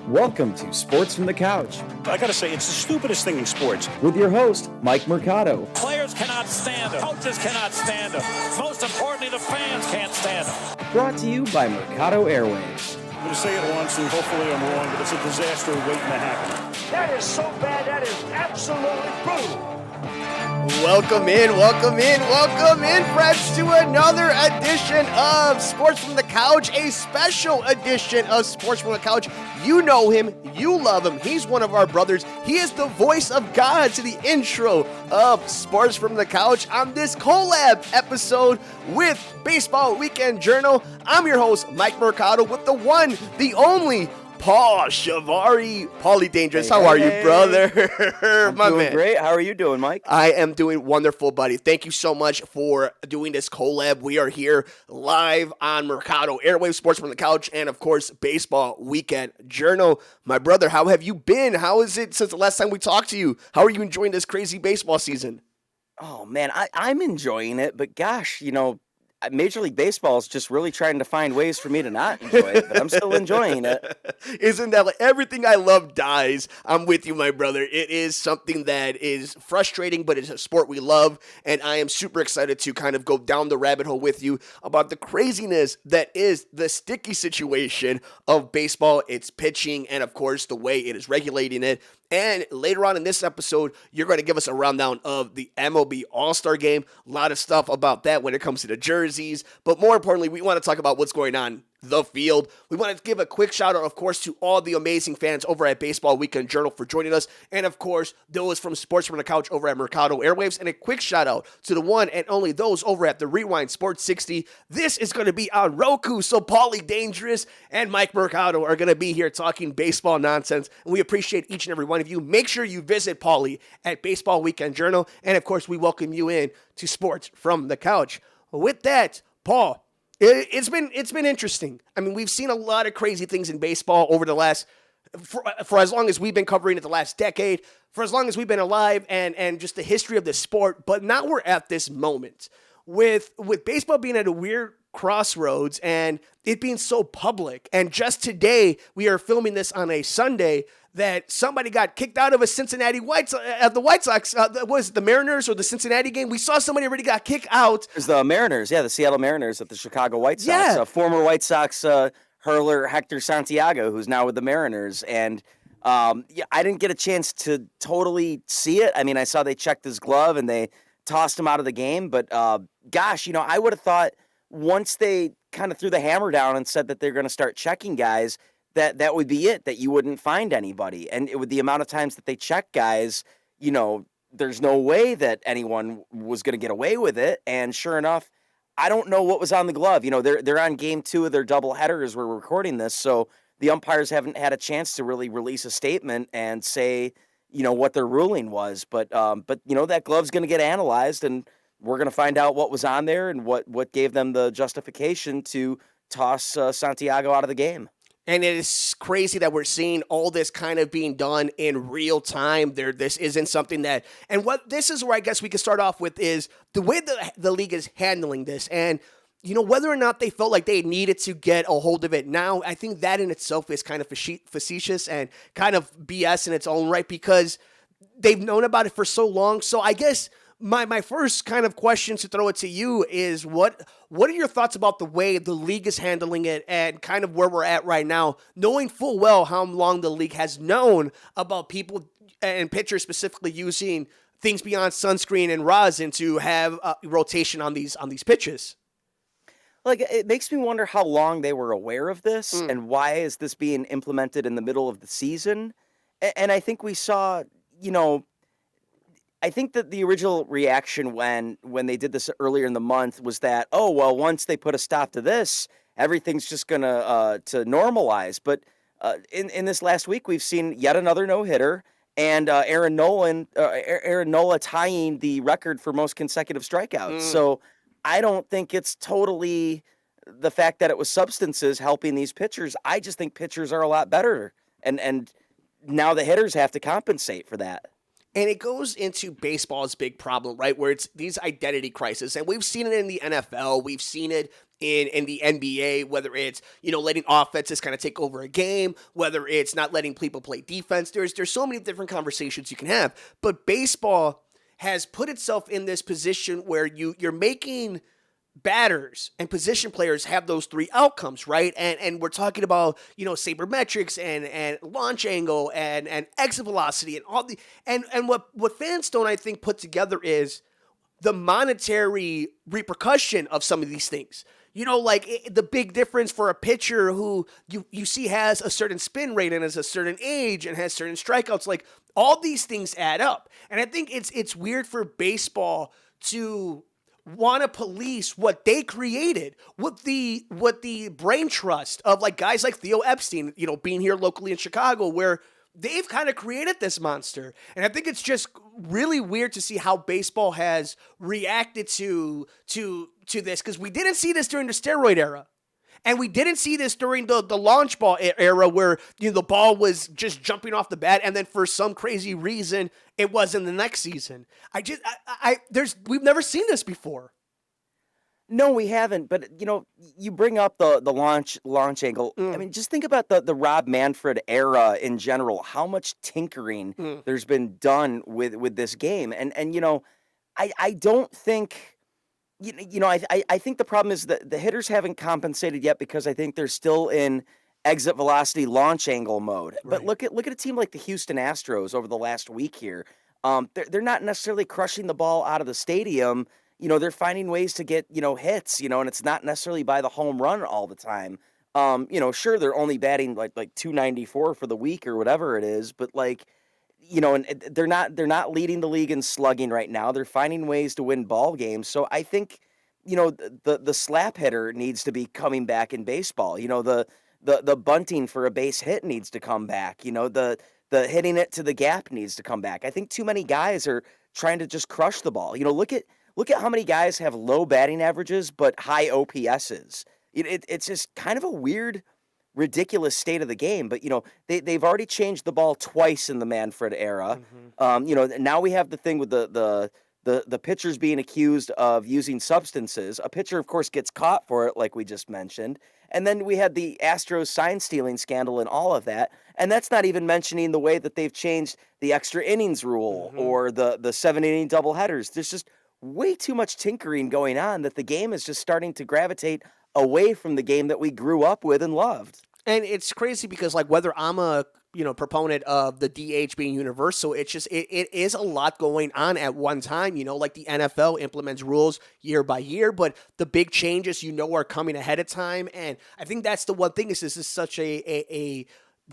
Welcome to Sports from the Couch I got to say, it's the stupidest thing in sports. with your host, Mike Mercado. Players cannot stand him. Coaches cannot stand him. Most importantly, the fans can't stand him. Brought to you by Mercado Airwaves. I'm going to say it once, and hopefully I'm wrong, but it's a disaster waiting to happen. That is so bad, that is absolutely brutal. Welcome in, friends, to another edition of Sports from the Couch, a special edition of Sports from the Couch. You know him, you love him, he's one of our brothers. He is the voice of God to the intro of Sports from the Couch on this collab episode with Baseball Weekend Journal. I'm your host, Mike Mercado, with the one, the only, Paul Chivari. Paulie Dangerous, how are you, brother? I'm doing great. How are you doing, Mike? I am doing wonderful, buddy. Thank you so much for doing this collab. We are here live on Mercado Airwaves, Sports from the Couch, and of course, Baseball Weekend Journal. My brother, how have you been? How is it since the last time we talked to you? How are you enjoying this crazy baseball season? Oh, man, I'm enjoying it, but gosh, Major League Baseball is just really trying to find ways for me to not enjoy it, but I'm still enjoying it. Isn't that like everything I love dies? I'm with you, my brother. It is something that is frustrating, but it's a sport we love, and I am super excited to kind of go down the rabbit hole with you about the craziness that is the sticky situation of baseball, its pitching, and of course, the way it is regulating it. And later on in this episode, you're going to give us a rundown of the MLB All-Star Game. A lot of stuff about that when it comes to the jerseys. But more importantly, we want to talk about what's going on the field. We want to give a quick shout out, of course, to all the amazing fans over at Baseball Weekend Journal for joining us. And of course, those from Sports from the Couch over at Mercado Airwaves. And a quick shout out to the one and only those over at the Rewind Sports 60. This is going to be on Roku. So Paulie Dangerous and Mike Mercado are going to be here talking baseball nonsense. And we appreciate each and every one of you. Make sure you visit Paulie at Baseball Weekend Journal. And of course, we welcome you in to Sports from the Couch. With that, Paul, it's been interesting. I mean, we've seen a lot of crazy things in baseball over the last, for as long as we've been covering it the last decade, for as long as we've been alive, and just the history of the sport. But now we're at this moment with baseball being at a weird crossroads and it being so public. And just today, we are filming this on a Sunday, that somebody got kicked out of a Cincinnati the White Sox. Was it the Mariners or the Cincinnati game? We saw somebody already got kicked out. It was the Mariners, the Seattle Mariners at the Chicago White Sox. Yeah. Former White Sox hurler Hector Santiago, who's now with the Mariners. And I didn't get a chance to totally see it. I mean, I saw they checked his glove and they tossed him out of the game. But gosh, I would have thought once they kind of threw the hammer down and said that they're going to start checking guys, that would be it, that you wouldn't find anybody. And with the amount of times that they check guys, there's no way that anyone was going to get away with it. And sure enough, I don't know what was on the glove. They're on game 2 of their doubleheader as we're recording this, so the umpires haven't had a chance to really release a statement and say, what their ruling was. But that glove's going to get analyzed, and we're going to find out what was on there and what gave them the justification to toss Santiago out of the game. And it is crazy that we're seeing all this kind of being done in real time. This isn't something that, and what this is where I guess we could start off with is the way the league is handling this. And, whether or not they felt like they needed to get a hold of it now, I think that in itself is kind of facetious and kind of BS in its own right, because they've known about it for so long. So I guess my first kind of question to throw it to you is what are your thoughts about the way the league is handling it and kind of where we're at right now, knowing full well how long the league has known about people and pitchers specifically using things beyond sunscreen and rosin to have rotation on these pitches? Like, it makes me wonder how long they were aware of this and why is this being implemented in the middle of the season. And I think we saw, I think that the original reaction when they did this earlier in the month was that, oh, well, once they put a stop to this, everything's just going to normalize. But in this last week, we've seen yet another no-hitter, and Aaron Nola tying the record for most consecutive strikeouts. So I don't think it's totally the fact that it was substances helping these pitchers. I just think pitchers are a lot better, and now the hitters have to compensate for that. And it goes into baseball's big problem, right? Where it's these identity crises. And we've seen it in the NFL. We've seen it in the NBA, whether it's, letting offenses kind of take over a game, whether it's not letting people play defense. There's so many different conversations you can have. But baseball has put itself in this position where you're making batters and position players have those three outcomes, right? And we're talking about, sabermetrics and launch angle and exit velocity and all the and what fans don't, I think, put together is the monetary repercussion of some of these things. The big difference for a pitcher who you see has a certain spin rate and has a certain age and has certain strikeouts, like all these things add up. And I think it's weird for baseball to want to police what they created with the brain trust of like guys like Theo Epstein, being here locally in Chicago, where they've kind of created this monster. And I think it's just really weird to see how baseball has reacted to this, because we didn't see this during the steroid era. And we didn't see this during the launch ball era where the ball was just jumping off the bat, and then for some crazy reason it was in the next season. We've never seen this before. No, we haven't. But you bring up the launch angle. I mean, just think about the Rob Manfred era in general. How much tinkering there's been done with this game, and I don't think. I think the problem is that the hitters haven't compensated yet because I think they're still in exit velocity launch angle mode. Right. But look at a team like the Houston Astros over the last week here. They're not necessarily crushing the ball out of the stadium. They're finding ways to get, hits, and it's not necessarily by the home run all the time. Sure, they're only batting like 294 for the week or whatever it is, but and they're not leading the league in slugging right now. They're finding ways to win ball games. So I think, the slap hitter needs to be coming back in baseball. The bunting for a base hit needs to come back. The hitting it to the gap needs to come back. I think too many guys are trying to just crush the ball. Look at how many guys have low batting averages but high OPSs. It's just kind of a weird, ridiculous state of the game, but they've already changed the ball twice in the Manfred era. Now we have the thing with the pitchers being accused of using substances. A pitcher, of course, gets caught for it, like we just mentioned, and then we had the Astros sign stealing scandal and all of that. And that's not even mentioning the way that they've changed the extra innings rule or the 7-inning doubleheaders. There's just way too much tinkering going on that the game is just starting to gravitate away from the game that we grew up with and loved. And it's crazy because, like, whether I'm a proponent of the DH being universal, it's just it is a lot going on at one time. Like the NFL implements rules year by year, but the big changes are coming ahead of time. And I think that's the one thing is this is such a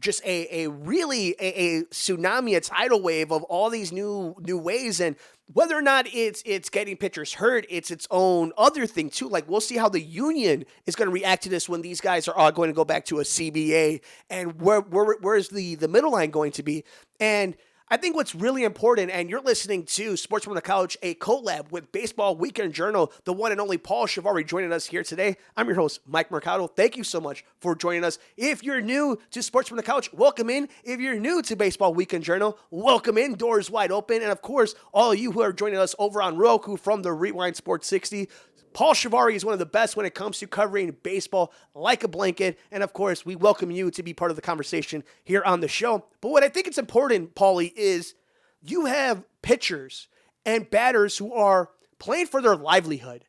really tsunami, a tidal wave of all these new ways. And whether or not it's getting pitchers hurt, it's its own other thing too. Like, we'll see how the union is going to react to this when these guys are all going to go back to a CBA, and where is the middle line going to be? And I think what's really important, and you're listening to Sports from the Couch, a collab with Baseball Weekend Journal, the one and only Paul Chivari joining us here today. I'm your host, Mike Mercado. Thank you so much for joining us. If you're new to Sports from the Couch, welcome in. If you're new to Baseball Weekend Journal, welcome in. Doors wide open. And of course, all of you who are joining us over on Roku from the Rewind Sports 60, Paul Chivari is one of the best when it comes to covering baseball like a blanket. And of course, we welcome you to be part of the conversation here on the show. But what I think it's important, Paulie, is you have pitchers and batters who are playing for their livelihood.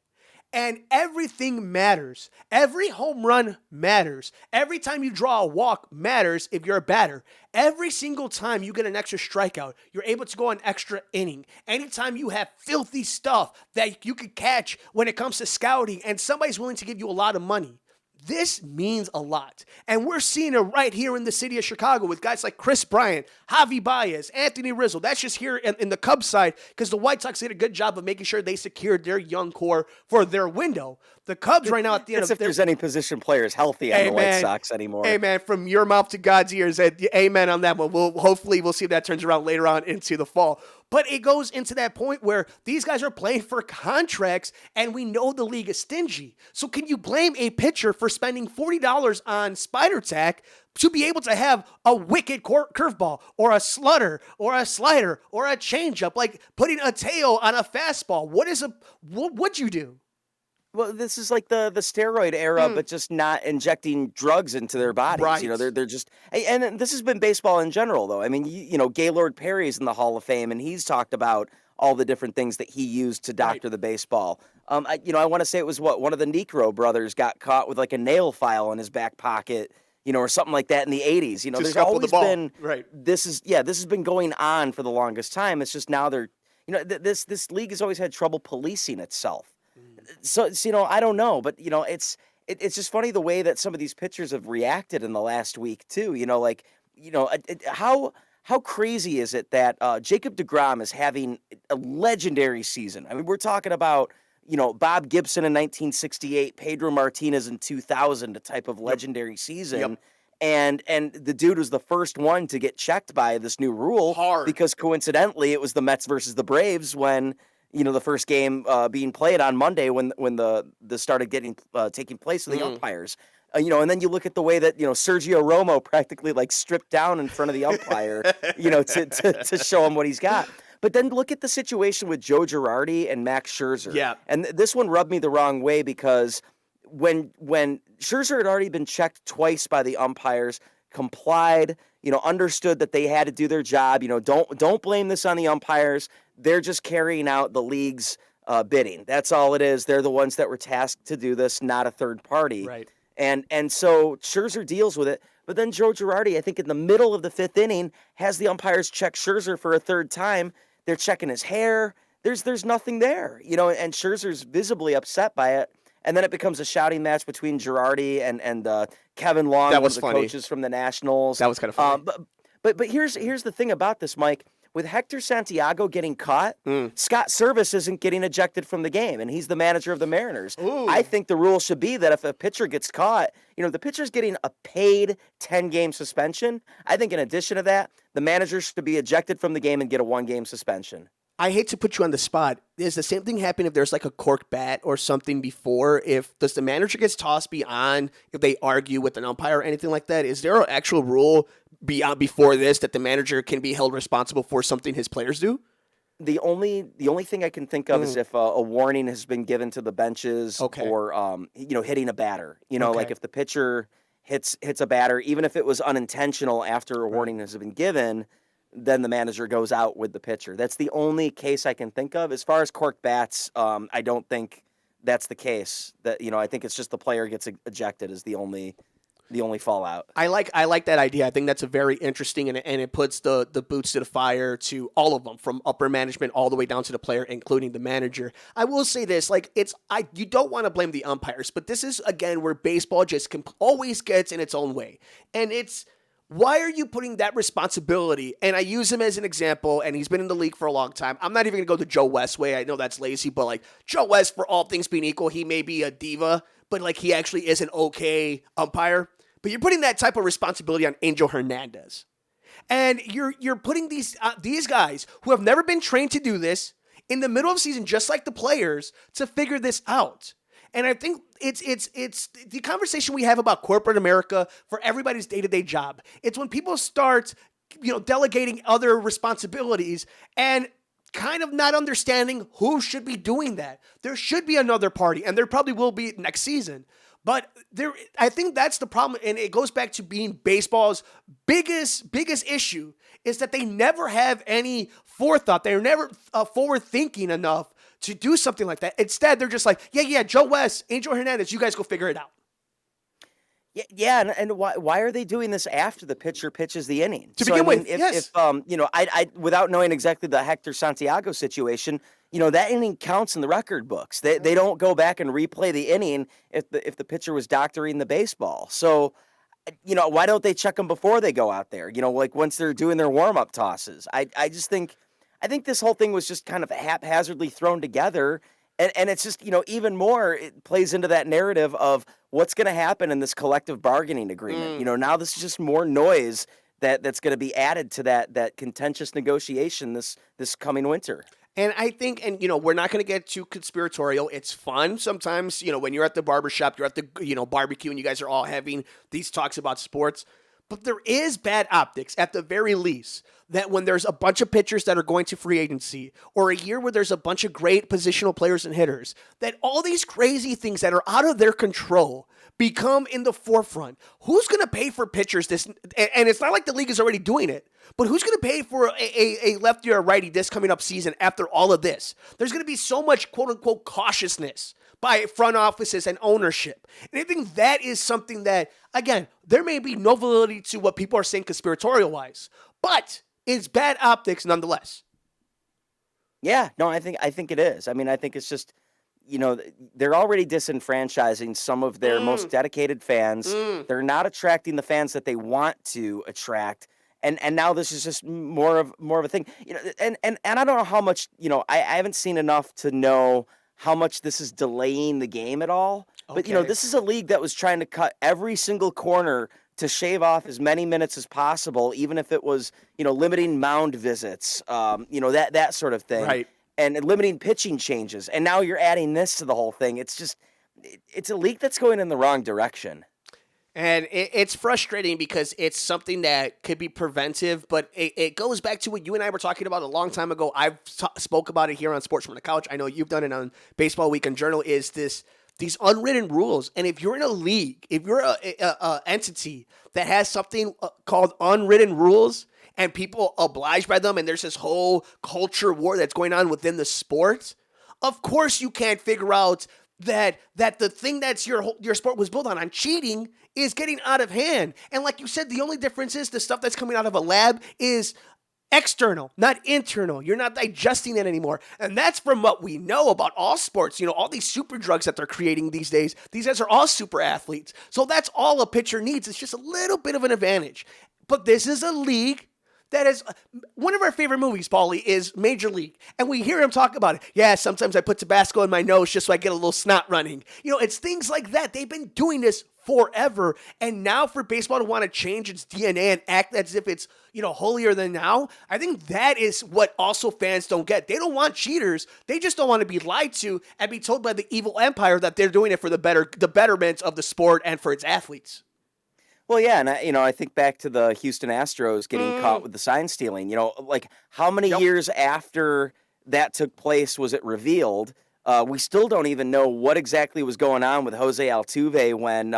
And everything matters. Every home run matters. Every time you draw a walk matters if you're a batter. Every single time you get an extra strikeout, you're able to go an extra inning. Anytime you have filthy stuff that you could catch when it comes to scouting and somebody's willing to give you a lot of money, this means a lot. And we're seeing it right here in the city of Chicago with guys like Chris Bryant, Javi Baez, Anthony Rizzo. That's just here in the Cubs side because the White Sox did a good job of making sure they secured their young core for their window. The Cubs right now at the end of if there's any position players healthy on the White Sox anymore. Hey, man, from your mouth to God's ears, amen on that one. Hopefully we'll see if that turns around later on into the fall. But it goes into that point where these guys are playing for contracts, and we know the league is stingy. So can you blame a pitcher for spending $40 on Spider Tack to be able to have a wicked curveball or a slutter or a slider or a changeup, like putting a tail on a fastball. What'd you do? Well, this is like the steroid era, but just not injecting drugs into their bodies. Right. You know, they're just, and this has been baseball in general, though. I mean, you know, Gaylord Perry's in the Hall of Fame, and he's talked about all the different things that he used to doctor the baseball. I want to say it was one of the Necro brothers got caught with like a nail file in his back pocket, you know, or something like that in the 80s. You know, there's always been this has been going on for the longest time. It's just now they're, you know, this league has always had trouble policing itself. So you know, I don't know, but you know, it's just funny the way that some of these pitchers have reacted in the last week too. You know, like, you know, how crazy is it that Jacob deGrom is having a legendary season? I mean, we're talking about, you know, Bob Gibson in 1968, Pedro Martinez in 2000, a type of legendary season. And the dude was the first one to get checked by this new rule because coincidentally it was the Mets versus the Braves when, you know, the first game being played on Monday when the started taking place with the umpires. You know, and then you look at the way that, you know, Sergio Romo practically like stripped down in front of the umpire, you know, to show him what he's got. But then look at the situation with Joe Girardi and Max Scherzer. Yeah. And this one rubbed me the wrong way because when Scherzer had already been checked twice by the umpires, complied, you know, understood that they had to do their job. You know, don't blame this on the umpires. They're just carrying out the league's bidding. That's all it is. They're the ones that were tasked to do this, not a third party. Right. And so Scherzer deals with it. But then Joe Girardi, I think in the middle of the fifth inning, has the umpires check Scherzer for a third time. They're checking his hair. There's nothing there, you know, and Scherzer's visibly upset by it. And then it becomes a shouting match between Girardi and Kevin Long, one of the coaches from the Nationals. That was kind of funny. But here's the thing about this, Mike. With Hector Santiago getting caught, Scott Service isn't getting ejected from the game, and he's the manager of the Mariners. Ooh. I think the rule should be that if a pitcher gets caught, you know, the pitcher's getting a paid 10-game suspension. I think in addition to that, the manager should be ejected from the game and get a 1-game suspension. I hate to put you on the spot. Does the same thing happen if there's like a cork bat or something before? Does the manager gets tossed beyond if they argue with an umpire or anything like that? Is there an actual rule before this that the manager can be held responsible for something his players do? The only thing I can think of is if a warning has been given to the benches or you know, hitting a batter. You know, like if the pitcher hits a batter, even if it was unintentional after a warning has been given, then the manager goes out with the pitcher. That's the only case I can think of. As far as cork bats, I don't think that's the case. That, you know, I think it's just the player gets ejected is the only fallout. I like that idea. I think that's a very interesting, and it puts the boots to the fire to all of them, from upper management all the way down to the player, including the manager. I will say this, like, you don't want to blame the umpires, but this is, again, where baseball just always gets in its own way. And why are you putting that responsibility? And I use him as an example, and he's been in the league for a long time. I'm not even going to go the Joe West way. I know that's lazy, but like Joe West, for all things being equal, he may be a diva, but like he actually is an okay umpire. But you're putting that type of responsibility on Angel Hernandez. And you're putting these guys who have never been trained to do this in the middle of the season, just like the players, to figure this out. And I think it's the conversation we have about corporate America for everybody's day-to-day job. It's when people start, you know, delegating other responsibilities and kind of not understanding who should be doing that. There should be another party, and there probably will be next season. But I think that's the problem, and it goes back to being baseball's biggest issue is that they never have any forethought. They're never forward-thinking enough to do something like that. Instead, they're just like, yeah, Joe West, Angel Hernandez, you guys go figure it out. Yeah, and why are they doing this after the pitcher pitches the inning? To begin with, if you know, I without knowing exactly the Hector Santiago situation, you know, that inning counts in the record books. They don't go back and replay the inning if the pitcher was doctoring the baseball. So, you know, why don't they check them before they go out there? You know, like once they're doing their warm-up tosses. I just think this whole thing was just kind of haphazardly thrown together. And it's just, you know, even more, it plays into that narrative of what's going to happen in this collective bargaining agreement. You know, now this is just more noise that's going to be added to that contentious negotiation this coming winter. And I think, and we're not going to get too conspiratorial. It's fun sometimes, when you're at the barbershop, you're at the, barbecue, and you guys are all having these talks about sports. But there is bad optics, at the very least, that when there's a bunch of pitchers that are going to free agency, or a year where there's a bunch of great positional players and hitters, that all these crazy things that are out of their control become in the forefront. Who's going to pay for pitchers this? And it's not like the league is already doing it, but who's going to pay for a lefty or a righty this coming up season after all of this? There's going to be so much quote-unquote cautiousness by front offices and ownership. And I think that is something that, again, there may be no validity to what people are saying conspiratorial-wise, but it's bad optics nonetheless. Yeah, no, I think it is. I mean, I think it's just, they're already disenfranchising some of their most dedicated fans. They're not attracting the fans that they want to attract. And now this is just more of a thing. And I don't know how much, I haven't seen enough to know how much this is delaying the game at all. Okay. But, this is a league that was trying to cut every single corner to shave off as many minutes as possible, even if it was, limiting mound visits, that sort of thing. Right. And limiting pitching changes. And now you're adding this to the whole thing. It's just, it's a league that's going in the wrong direction. And it's frustrating because it's something that could be preventive, but it goes back to what you and I were talking about a long time ago. I've spoke about it here on Sports from the Couch. I know you've done it on Baseball Weekend Journal, is these unwritten rules. And if you're in a league, if you're a entity that has something called unwritten rules and people oblige by them, and there's this whole culture war that's going on within the sport, of course you can't figure out that the thing that's your sport was built on cheating is getting out of hand. And like you said, the only difference is the stuff that's coming out of a lab is external, not internal. You're not digesting it anymore. And that's from what we know about all sports. All these super drugs that they're creating these days, these guys are all super athletes. So that's all a pitcher needs. It's just a little bit of an advantage. But this is a league that is one of our favorite movies, Paulie, is Major League. And we hear him talk about it. Yeah, sometimes I put Tabasco in my nose just so I get a little snot running. It's things like that. They've been doing this forever. And now for baseball to want to change its DNA and act as if it's, holier than thou, I think that is what also fans don't get. They don't want cheaters. They just don't want to be lied to and be told by the evil empire that they're doing it for the betterment of the sport and for its athletes. Well, yeah, and I think back to the Houston Astros getting caught with the sign stealing. Like how many years after that took place was it revealed? We still don't even know what exactly was going on with Jose Altuve when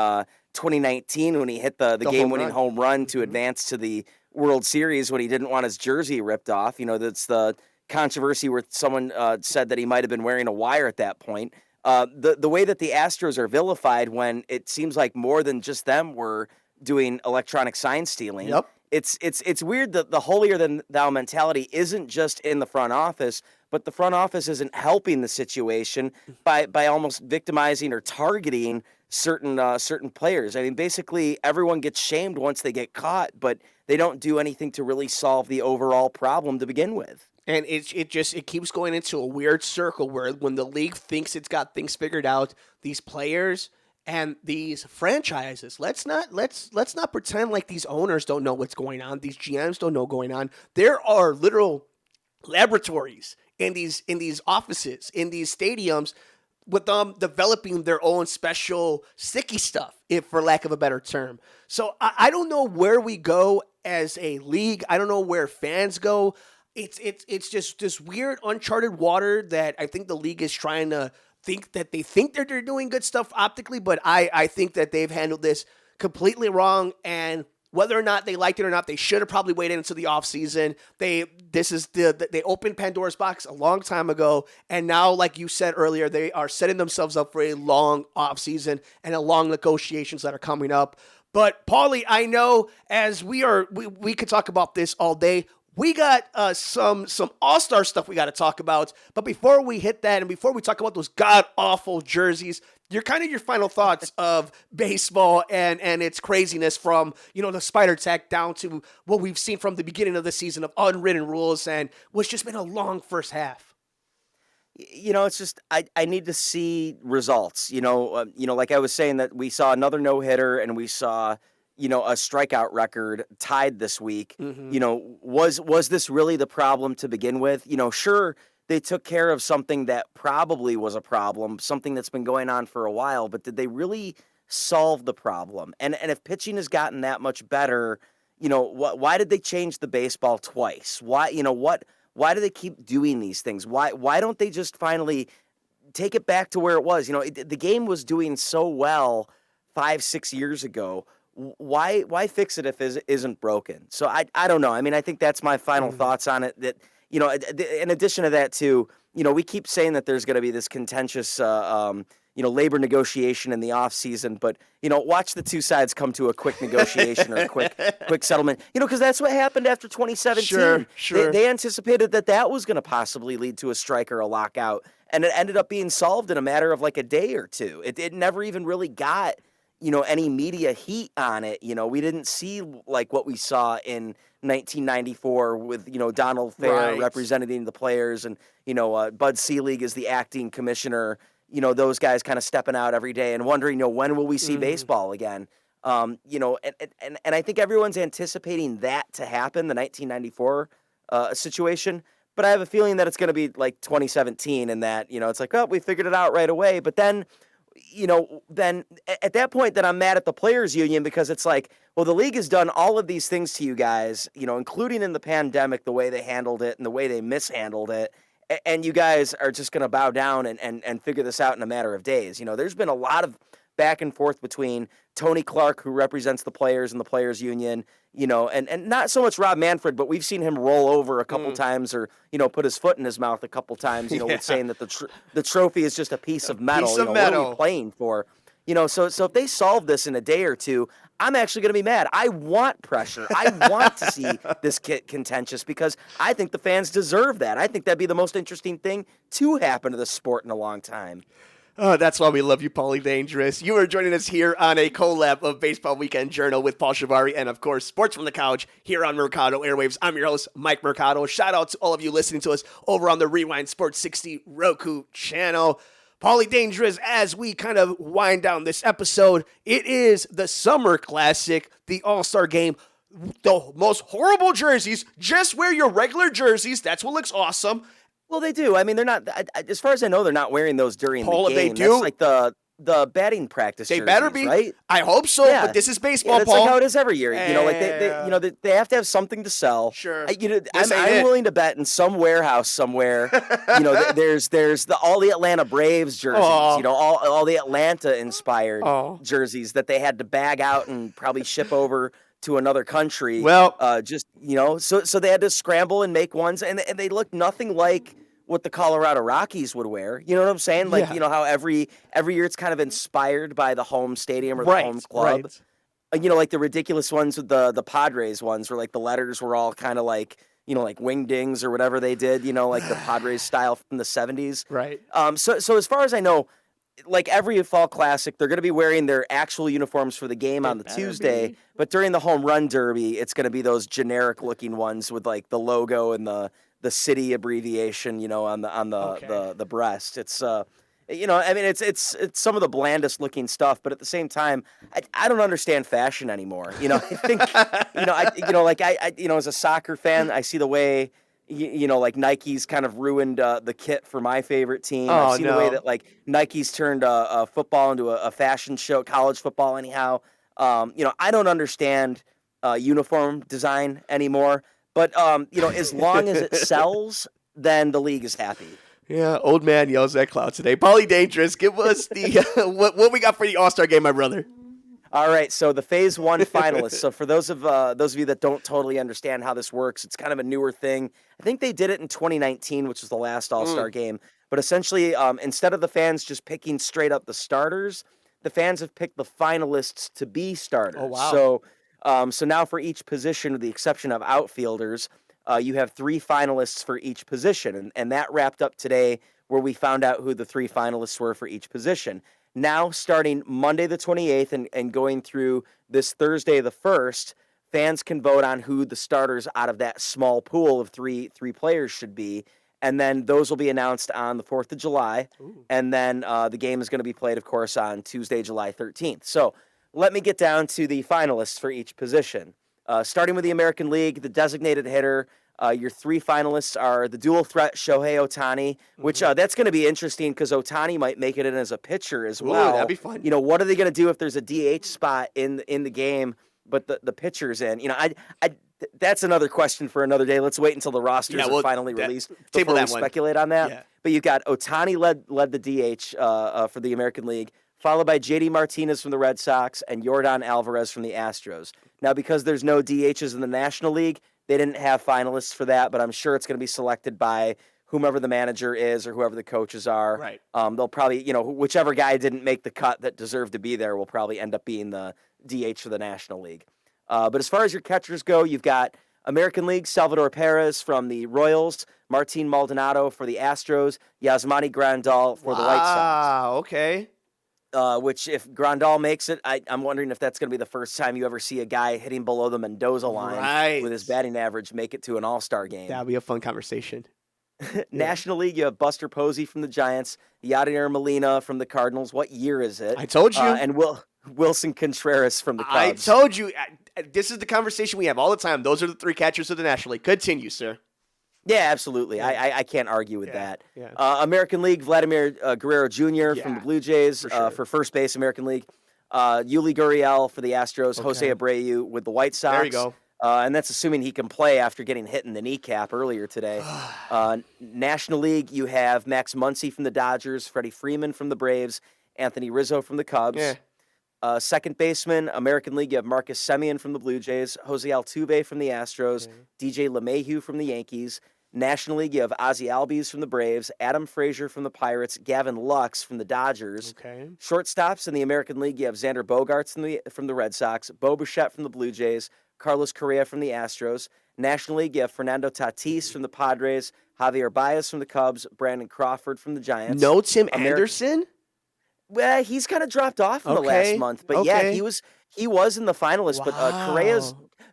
2019 when he hit the game-winning home run to advance to the World Series when he didn't want his jersey ripped off. That's the controversy where someone said that he might have been wearing a wire at that point. The way that the Astros are vilified when it seems like more than just them were doing electronic sign stealing. Yep. It's weird that the holier than thou mentality isn't just in the front office, but the front office isn't helping the situation by almost victimizing or targeting certain players. I mean, basically everyone gets shamed once they get caught, but they don't do anything to really solve the overall problem to begin with. And it keeps going into a weird circle where when the league thinks it's got things figured out, these players and these franchises, let's not pretend like these owners don't know what's going on. These GMs don't know what's going on. There are literal laboratories in these offices, in these stadiums, with them developing their own special sticky stuff, if for lack of a better term. So I don't know where we go as a league. I don't know where fans go. It's just this weird uncharted water that I think the league is trying to think that they're doing good stuff optically, but I think that they've handled this completely wrong. And whether or not they liked it or not, they should have probably waited until the offseason. They opened Pandora's box a long time ago, and now, like you said earlier, they are setting themselves up for a long offseason and a long negotiations that are coming up. But Paulie, I know as we could talk about this all day. We got some all-star stuff we got to talk about. But before we hit that and before we talk about those god-awful jerseys, your final thoughts of baseball and its craziness from, the spider tack down to what we've seen from the beginning of the season of unwritten rules and what's just been a long first half. It's just I need to see results. Like I was saying that we saw another no-hitter and we saw a strikeout record tied this week. Mm-hmm. Was this really the problem to begin with? Sure, they took care of something that probably was a problem, something that's been going on for a while, but did they really solve the problem? And if pitching has gotten that much better, why did they change the baseball twice? Why do they keep doing these things? Why don't they just finally take it back to where it was? The game was doing so well 5-6 years ago. Why fix it if it isn't broken? So I don't know. I mean, I think that's my final thoughts on it. That in addition to that too, we keep saying that there's going to be this contentious labor negotiation in the off season, but watch the two sides come to a quick negotiation or a quick settlement. Because that's what happened after 2017. Sure. They anticipated that was going to possibly lead to a strike or a lockout, and it ended up being solved in a matter of like a day or two. It never even really got any media heat on it. We didn't see like what we saw in 1994 with Donald Fair representing the players, and Bud Selig is the acting commissioner. Those guys kind of stepping out every day and wondering, when will we see baseball again? And I think everyone's anticipating that to happen, the 1994 situation. But I have a feeling that it's going to be like 2017, and that it's like, oh, we figured it out right away. But then, then at that point, then I'm mad at the players' union, because it's like, well, the league has done all of these things to you guys, including in the pandemic, the way they handled it and the way they mishandled it. And you guys are just going to bow down and figure this out in a matter of days. There's been a lot of back and forth between Tony Clark, who represents the players and the players union, and not so much Rob Manfred, but we've seen him roll over a couple times, or, put his foot in his mouth a couple times, with saying that the trophy is just a piece of metal. What are we playing for? So if they solve this in a day or two, I'm actually going to be mad. I want pressure. I want to see this contentious, because I think the fans deserve that. I think that'd be the most interesting thing to happen to the sport in a long time. Oh, that's why we love you, Paulie Dangerous. You are joining us here on a collab of Baseball Weekend Journal with Paul Chivari and, of course, Sports from the Couch here on Mercado Airwaves. I'm your host, Mike Mercado. Shout out to all of you listening to us over on the Rewind Sports 60 Roku channel. Paulie Dangerous, as we kind of wind down this episode, it is the Summer Classic, the All-Star Game. The most horrible jerseys. Just wear your regular jerseys. That's what looks awesome. Well, they do. I mean, they're not, as far as I know, they're not wearing those during the game. They do. That's like the batting practice jerseys, better be, right? I hope so, yeah. But this is baseball, that's Paul. Like how it is every year. They have to have something to sell. Sure. I'm willing to bet in some warehouse somewhere, there's all the Atlanta Braves jerseys, all the Atlanta inspired jerseys that they had to bag out and probably ship over to another country. Well, so they had to scramble and make ones, and they look nothing like what the Colorado Rockies would wear. You know what I'm saying? Like, how every year it's kind of inspired by the home stadium or the home club. Right. Like the ridiculous ones with the Padres ones, where like the letters were all kind of like, like wingdings or whatever they did, like the Padres style from the 70s. Right. So as far as I know, like every fall classic, they're going to be wearing their actual uniforms for the game on the Tuesday, but during the home run derby, it's going to be those generic looking ones with like the logo and the city abbreviation, on the breast. It's it's some of the blandest looking stuff, but at the same time, I don't understand fashion anymore. I think as a soccer fan, I see the way like Nike's kind of ruined the kit for my favorite team. I've seen the way that like Nike's turned football into a fashion show, college football anyhow. I don't understand uniform design anymore. But, as long as it sells, then the league is happy. Yeah, old man yells at cloud today. Paulie Dangerous, give us the what we got for the All-Star Game, my brother. All right, so the Phase 1 finalists. So for those of you that don't totally understand how this works, it's kind of a newer thing. I think they did it in 2019, which was the last All-Star Game. But essentially, instead of the fans just picking straight up the starters, the fans have picked the finalists to be starters. Oh, wow. So now for each position, with the exception of outfielders, you have 3 finalists for each position. And that wrapped up today, where we found out who the 3 finalists were for each position. Now, starting Monday the 28th and going through this Thursday the 1st, fans can vote on who the starters out of that small pool of three players should be. And then those will be announced on the 4th of July. Ooh. And then the game is going to be played, of course, on Tuesday, July 13th. So let me get down to the finalists for each position. Starting with the American League, the designated hitter, Your 3 finalists are the dual threat Shohei Ohtani, which that's going to be interesting because Ohtani might make it in as a pitcher as well. That'd be fun. What are they going to do if there's a DH spot in the game, but the pitcher's in? That's another question for another day. Let's wait until the rosters are finally released before we speculate on that. Yeah. But you've got Ohtani led the DH for the American League, followed by JD Martinez from the Red Sox and Yordan Alvarez from the Astros. Now, because there's no DHs in the National League, they didn't have finalists for that, but I'm sure it's going to be selected by whomever the manager is or whoever the coaches are. Right. They'll probably, whichever guy didn't make the cut that deserved to be there will probably end up being the DH for the National League. But as far as your catchers go, you've got American League, Salvador Perez from the Royals, Martin Maldonado for the Astros, Yasmani Grandal for the White Sox. Wow, okay. Which, if Grandal makes it, I'm wondering if that's going to be the first time you ever see a guy hitting below the Mendoza line with his batting average make it to an All-Star game. That'll be a fun conversation. National League, you have Buster Posey from the Giants, Yadier Molina from the Cardinals. What year is it? I told you. And Wilson Contreras from the Cubs. I told you. This is the conversation we have all the time. Those are the 3 catchers of the National League. Continue, sir. Yeah, absolutely. I can't argue with that. Yeah. American League, Vladimir Guerrero Jr. from the Blue Jays for first base, American League. Yuli Gurriel for the Astros, Jose Abreu with the White Sox. There you go. And that's assuming he can play after getting hit in the kneecap earlier today. National League, you have Max Muncy from the Dodgers, Freddie Freeman from the Braves, Anthony Rizzo from the Cubs. Yeah. Second baseman, American League, you have Marcus Semien from the Blue Jays, Jose Altuve from the Astros, DJ LeMahieu from the Yankees. National League, you have Ozzie Albies from the Braves, Adam Frazier from the Pirates, Gavin Lux from the Dodgers. Okay. Shortstops in the American League, you have Xander Bogaerts from the Red Sox, Bo Bichette from the Blue Jays, Carlos Correa from the Astros. National League, you have Fernando Tatis from the Padres, Javier Baez from the Cubs, Brandon Crawford from the Giants. No Tim Anderson? Well, he's kind of dropped off in the last month, but he was in the finalists. But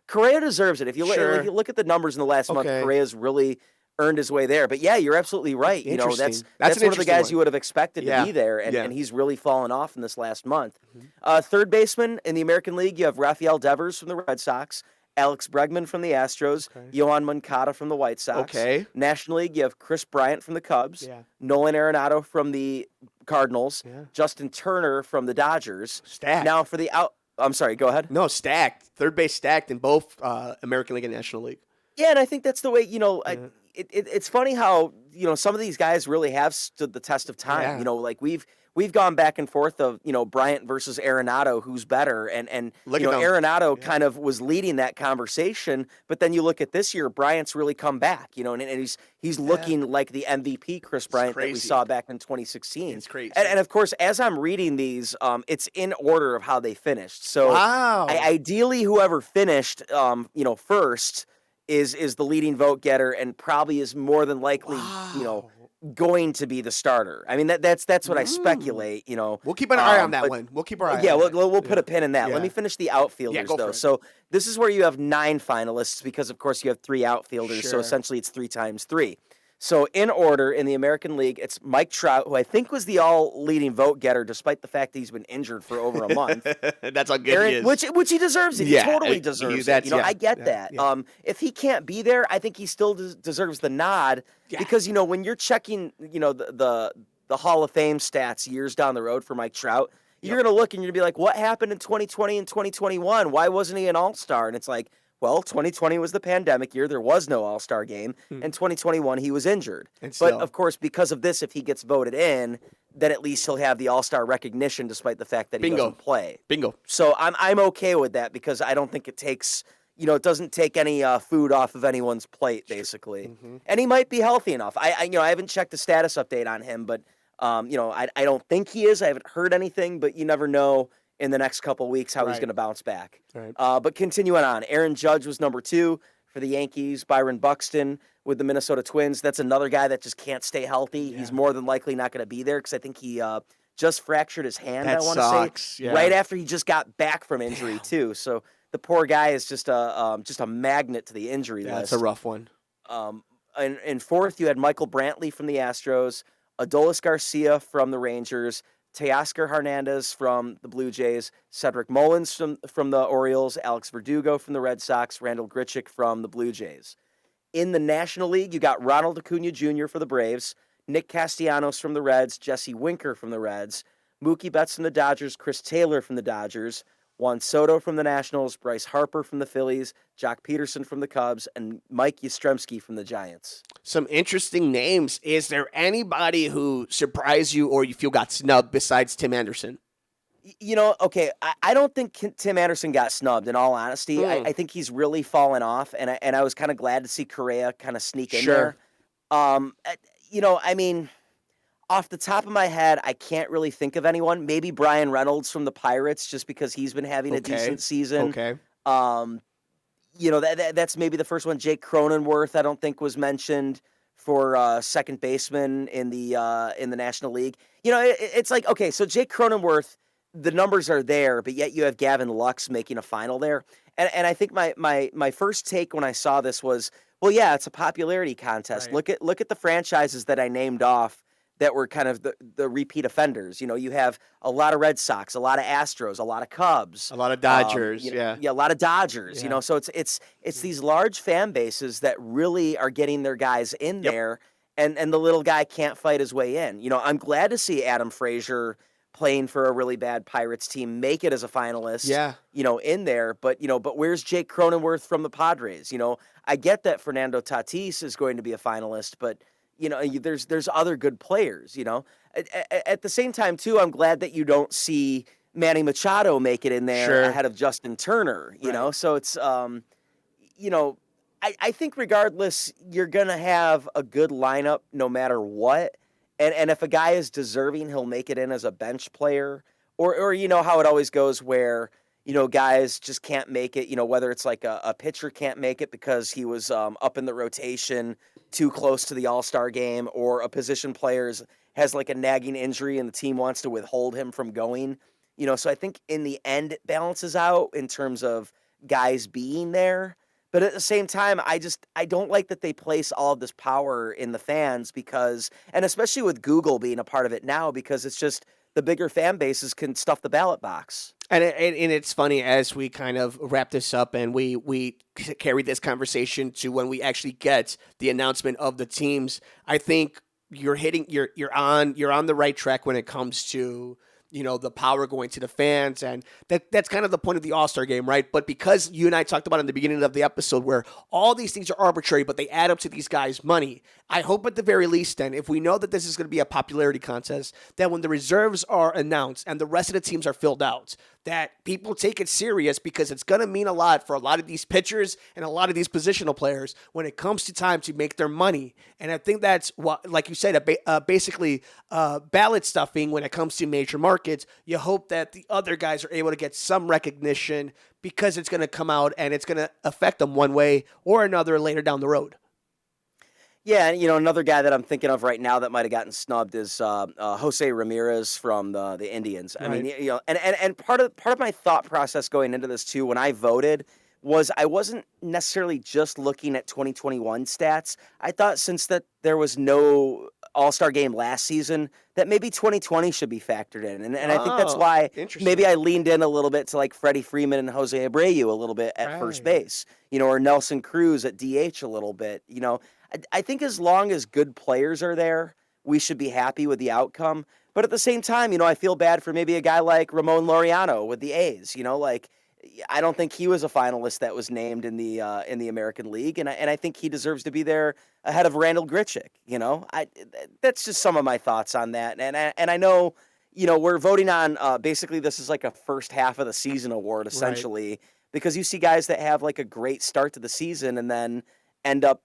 Correa deserves it. If you look at the numbers in the last month, Correa's really earned his way there. But yeah, you're absolutely right. That's one of the guys you would have expected to be there, and he's really fallen off in this last month. Third baseman in the American League, you have Rafael Devers from the Red Sox, Alex Bregman from the Astros, Yohan Moncada from the White Sox. National League, you have Chris Bryant from the Cubs, Nolan Arenado from the Cardinals, Justin Turner from the Dodgers. Stacked. Now for the I'm sorry, go ahead. No, stacked. Third base stacked in both American League and National League. Yeah, and I think that's the way, it's funny how, some of these guys really have stood the test of time. Yeah. We've gone back and forth of, Bryant versus Arenado, who's better. And Arenado kind of was leading that conversation. But then you look at this year, Bryant's really come back, and he's looking like the MVP Chris Bryant that we saw back in 2016. It's crazy. And of course, as I'm reading these, it's in order of how they finished. So ideally, whoever finished, first is the leading vote getter and probably is more than likely, going to be the starter. I mean, that's what I speculate. We'll keep an eye on that one. We'll keep our eye. Yeah, on we'll put a pin in that. Yeah. Let me finish the outfielders though. So this is where you have 9 finalists because, of course, you have 3 outfielders. So essentially, it's 3 times 3. So in order in the American League, it's Mike Trout, who I think was the all-leading vote getter, despite the fact that he's been injured for over a month. That's how good he is. Which he deserves it. Yeah, he totally deserves it. I get that. Yeah. If he can't be there, I think he still deserves the nod because when you're checking, the Hall of Fame stats years down the road for Mike Trout, you're gonna look and you're gonna be like, what happened in 2020 and 2021? Why wasn't he an All-Star? And it's like, well, 2020 was the pandemic year. There was no All-Star game. And 2021, he was injured. But, of course, because of this, if he gets voted in, then at least he'll have the All-Star recognition despite the fact that he doesn't play. Bingo. So I'm okay with that because I don't think it takes, it doesn't take any food off of anyone's plate, basically. And he might be healthy enough. I haven't checked the status update on him, but, I don't think he is. I haven't heard anything, but you never know in the next couple weeks how he's going to bounce back. But continuing on, Aaron Judge was number 2 for the Yankees. Byron Buxton with the Minnesota Twins. That's another guy that just can't stay healthy. He's more than likely not going to be there because I think he just fractured his hand, I want to say, right after he just got back from injury, too. So the poor guy is just a magnet to the injury list. That's a rough one. In fourth, you had Michael Brantley from the Astros, Adolis Garcia from the Rangers, Teoscar Hernandez from the Blue Jays, Cedric Mullins from the Orioles, Alex Verdugo from the Red Sox, Randall Grichuk from the Blue Jays. In the National League, you got Ronald Acuna Jr. for the Braves, Nick Castellanos from the Reds, Jesse Winker from the Reds, Mookie Betts from the Dodgers, Chris Taylor from the Dodgers, Juan Soto from the Nationals, Bryce Harper from the Phillies, Jock Peterson from the Cubs, and Mike Yastrzemski from the Giants. Some interesting names. Is there anybody who surprised you or you feel got snubbed besides Tim Anderson? Okay, I don't think Tim Anderson got snubbed, in all honesty. I think he's really fallen off, and I was kind of glad to see Correa kind of sneak in there. I mean, off the top of my head, I can't really think of anyone. Maybe Brian Reynolds from the Pirates, just because he's been having a decent season. Okay. That's maybe the first one. Jake Cronenworth, I don't think was mentioned for second baseman in the National League. It's like, okay, so Jake Cronenworth, the numbers are there, but yet you have Gavin Lux making a final there. And I think my first take when I saw this was, well, yeah, it's a popularity contest. Right. Look at the franchises that I named off that were kind of the repeat offenders. You have a lot of Red Sox, a lot of Astros, a lot of Cubs, A lot of Dodgers. a lot of Dodgers. Yeah. So it's these large fan bases that really are getting their guys in there, and the little guy can't fight his way in. I'm glad to see Adam Frazier playing for a really bad Pirates team make it as a finalist. Yeah. In there, but where's Jake Cronenworth from the Padres? I get that Fernando Tatis is going to be a finalist, but there's other good players. At the same time too, I'm glad that you don't see Manny Machado make it in there ahead of Justin Turner. So it's I think regardless, you're gonna have a good lineup no matter what. And if a guy is deserving, he'll make it in as a bench player. Or how it always goes where, guys just can't make it, whether it's like a pitcher can't make it because he was up in the rotation too close to the All-Star game, or a position player has like a nagging injury and the team wants to withhold him from going. So I think in the end it balances out in terms of guys being there. But at the same time, I don't like that they place all of this power in the fans and especially with Google being a part of it now, because it's just the bigger fan bases can stuff the ballot box. And it's funny, as we kind of wrap this up and we carry this conversation to when we actually get the announcement of the teams, I think you're on the right track when it comes to the power going to the fans, and that's kind of the point of the All-Star game, right? But because you and I talked about in the beginning of the episode where all these things are arbitrary, but they add up to these guys' money, I hope at the very least then, if we know that this is going to be a popularity contest, that when the reserves are announced and the rest of the teams are filled out, that people take it serious, because it's going to mean a lot for a lot of these pitchers and a lot of these positional players when it comes to time to make their money. And I think that's what, like you said, basically ballot stuffing when it comes to major markets. You hope that the other guys are able to get some recognition, because it's going to come out and it's going to affect them one way or another later down the road. Yeah, and another guy that I'm thinking of right now that might have gotten snubbed is Jose Ramirez from the Indians. I mean, and part of my thought process going into this too, when I voted, was I wasn't necessarily just looking at 2021 stats. I thought since that there was no All-Star game last season, that maybe 2020 should be factored in. And I think that's why maybe I leaned in a little bit to like Freddie Freeman and Jose Abreu a little bit at first base, or Nelson Cruz at DH a little bit. I think as long as good players are there, we should be happy with the outcome. But at the same time, I feel bad for maybe a guy like Ramon Laureano with the A's. I don't think he was a finalist that was named in the American League, and I think he deserves to be there ahead of Randall Grichuk. That's just some of my thoughts on that. And I know, we're voting on basically this is like a first half of the season award essentially, because you see guys that have like a great start to the season and then end up,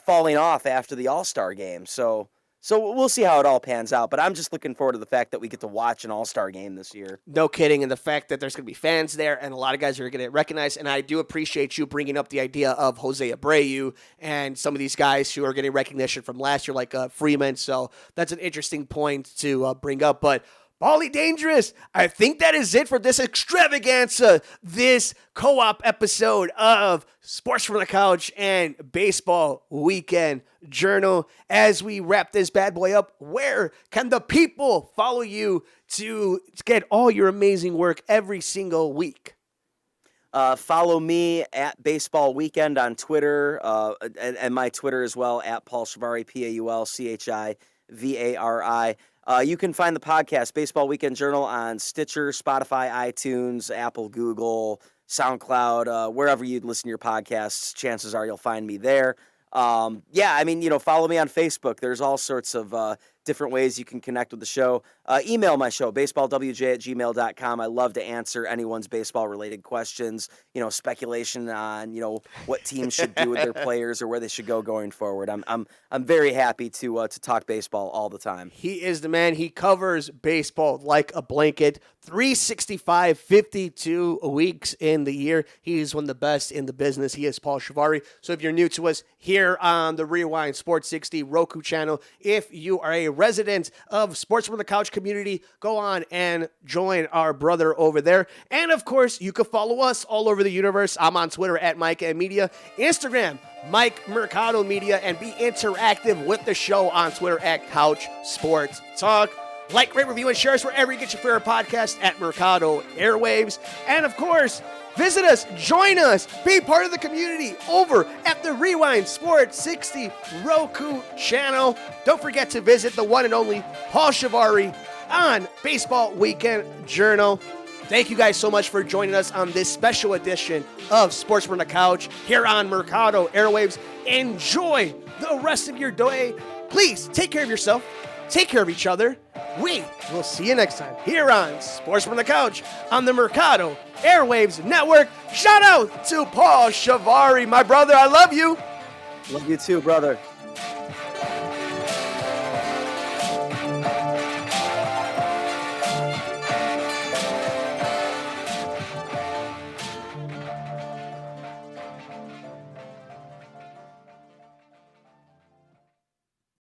falling off after the All-Star game. So we'll see how it all pans out. But I'm just looking forward to the fact that we get to watch an All-Star game this year. No kidding. And the fact that there's going to be fans there and a lot of guys are going to get recognized. And I do appreciate you bringing up the idea of Jose Abreu and some of these guys who are getting recognition from last year, like Freeman. So that's an interesting point to bring up. But Paulie Dangerous, I think that is it for this extravaganza, this co-op episode of Sports from the Couch and Baseball Weekend Journal. As we wrap this bad boy up, where can the people follow you to get all your amazing work every single week? Follow me at Baseball Weekend on Twitter, and my Twitter as well, at Paul Chivari, PaulChivari. You can find the podcast, Baseball Weekend Journal, on Stitcher, Spotify, iTunes, Apple, Google, SoundCloud, wherever you'd listen to your podcasts. Chances are you'll find me there. Follow me on Facebook. There's all sorts of different ways you can connect with the show. Email my show, baseballwj@gmail.com. I love to answer anyone's baseball-related questions, speculation on, what teams should do with their players or where they should go going forward. I'm very happy to talk baseball all the time. He is the man. He covers baseball like a blanket. 365, 52 weeks in the year. He is one of the best in the business. He is Paul Chivari. So if you're new to us here on the Rewind Sports 60 Roku channel, if you are a resident of Sports from the Couch community, go on and join our brother over there. And of course, you can follow us all over the universe. I'm on Twitter at Mike and Media, Instagram, Mike Mercado Media, and be interactive with the show on Twitter at Couch Sports Talk. Like, rate, review, and share us wherever you get your favorite podcast at Mercado Airwaves. And of course, visit us, join us, be part of the community over at the Rewind Sports 60 Roku channel. Don't forget to visit the one and only Paul Chivari on Baseball Weekend Journal. Thank you guys so much for joining us on this special edition of Sports from the Couch here on Mercado Airwaves. Enjoy the rest of your day. Please take care of yourself. Take care of each other. We will see you next time here on Sports from the Couch on the Mercado Airwaves Network. Shout out to Paul Chivari, my brother. I love you. Love you too, brother.